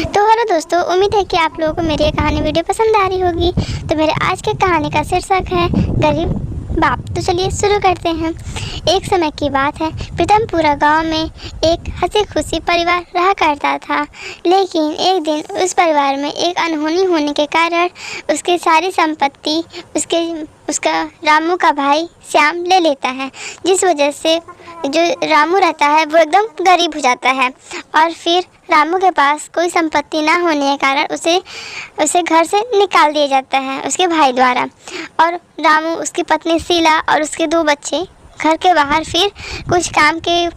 तो हेलो दोस्तों, उम्मीद है कि आप लोगों को मेरी ये कहानी वीडियो पसंद आ रही होगी। तो मेरे आज के कहानी का शीर्षक है गरीब बाप। तो चलिए शुरू करते हैं। एक समय की बात है, प्रीतमपुरा गांव में एक हंसी खुशी परिवार रहा करता था। लेकिन एक दिन उस परिवार में एक अनहोनी होने के कारण उसकी सारी संपत्ति उसका रामू का भाई श्याम ले लेता है, जिस वजह से जो रामू रहता है वो एकदम गरीब हो जाता है। और फिर रामू के पास कोई संपत्ति ना होने के कारण उसे घर से निकाल दिया जाता है उसके भाई द्वारा। और रामू, उसकी पत्नी शीला और उसके 2 बच्चे घर के बाहर फिर कुछ काम के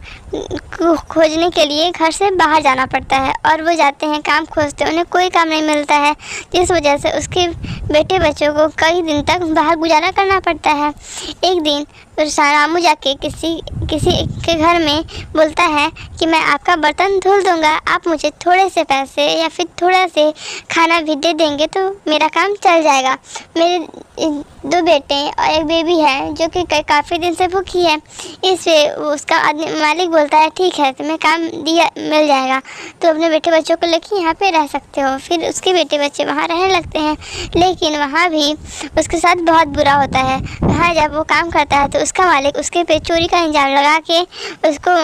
खोजने के लिए घर से बाहर जाना पड़ता है। और वो जाते हैं, काम खोजते, उन्हें कोई काम नहीं मिलता है, जिस वजह से उसके बेटे बच्चों को कई दिन तक बाहर गुजारा करना पड़ता है। एक दिन रामू जाके किसी के घर में बोलता है कि मैं आपका बर्तन धुल दूंगा, आप मुझे थोड़े से पैसे या फिर थोड़ा से खाना भी दे देंगे तो मेरा काम चल जाएगा। मेरे 2 बेटे और एक बेबी है जो कि काफ़ी दिन से भूखी है। इससे उसका मालिक बोलता है ठीक है, तुम्हें काम मिल जाएगा, तो अपने बेटे बच्चों को लेकर यहाँ पे रह सकते हो। फिर उसके बेटे बच्चे वहाँ रहने लगते हैं, लेकिन वहाँ भी उसके साथ बहुत बुरा होता है। वहाँ जब वो काम करता है तो उसका मालिक उसके पे चोरी का इल्ज़ाम लगा के उसको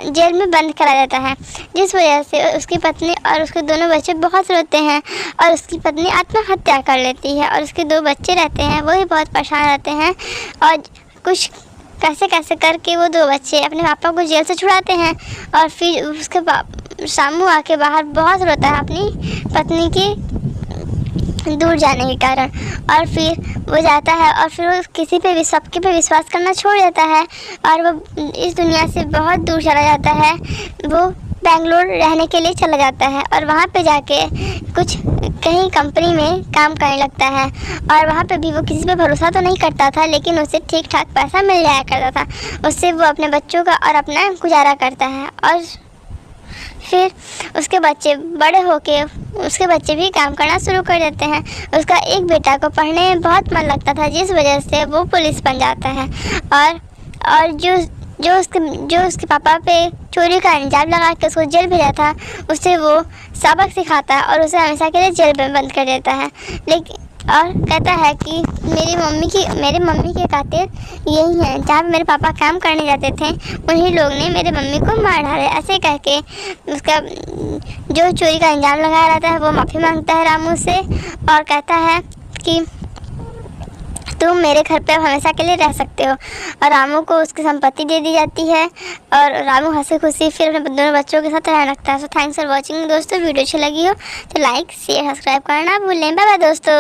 जेल में बंद करा देता है, जिस वजह से उसकी पत्नी और उसके दोनों बच्चे बहुत रोते हैं। और उसकी पत्नी आत्महत्या कर लेती है और उसके 2 बच्चे रहते हैं, वो भी बहुत परेशान रहते हैं। और कुछ कैसे करके वो 2 बच्चे अपने पापा को जेल से छुड़ाते हैं। और फिर उसके शामू आके बाहर बहुत रोता है अपनी पत्नी की दूर जाने के कारण। और फिर वो जाता है और फिर वो सबके पे विश्वास करना छोड़ देता है और वो इस दुनिया से बहुत दूर चला जाता है। वो बेंगलोर रहने के लिए चला जाता है और वहाँ पे जाके कहीं कंपनी में काम करने लगता है। और वहाँ पे भी वो किसी पे भरोसा तो नहीं करता था, लेकिन उसे ठीक ठाक पैसा मिल जाया करता था। उससे वो अपने बच्चों का और अपना गुजारा करता है। और फिर उसके बच्चे बड़े होके उसके बच्चे भी काम करना शुरू कर देते हैं। उसका एक बेटा को पढ़ने में बहुत मन लगता था, जिस वजह से वो पुलिस बन जाता है। और जो उसके पापा पे चोरी का इल्ज़ाम लगा के उसको जेल भेजा था, उसे वो सबक सिखाता है और उसे हमेशा के लिए जेल में बंद कर देता है। लेकिन और कहता है कि मेरी मम्मी के कातिल यही हैं, जहाँ पे मेरे पापा काम करने जाते थे उन्हीं लोग ने मेरे मम्मी को मार डाला। ऐसे कह के उसका जो चोरी का इल्ज़ाम लगाया रहता है वो माफ़ी मांगता है रामू से और कहता है कि तुम मेरे घर पे हमेशा के लिए रह सकते हो। और रामू को उसकी संपत्ति दे दी जाती है और रामू हंसी खुशी फिर अपने दोनों बच्चों के साथ रहने लगता है। सो थैंक्स फॉर वॉचिंग दोस्तों। वीडियो अच्छी लगी हो तो लाइक शेयर सब्सक्राइब करना भूलें। बाय बाय दोस्तों।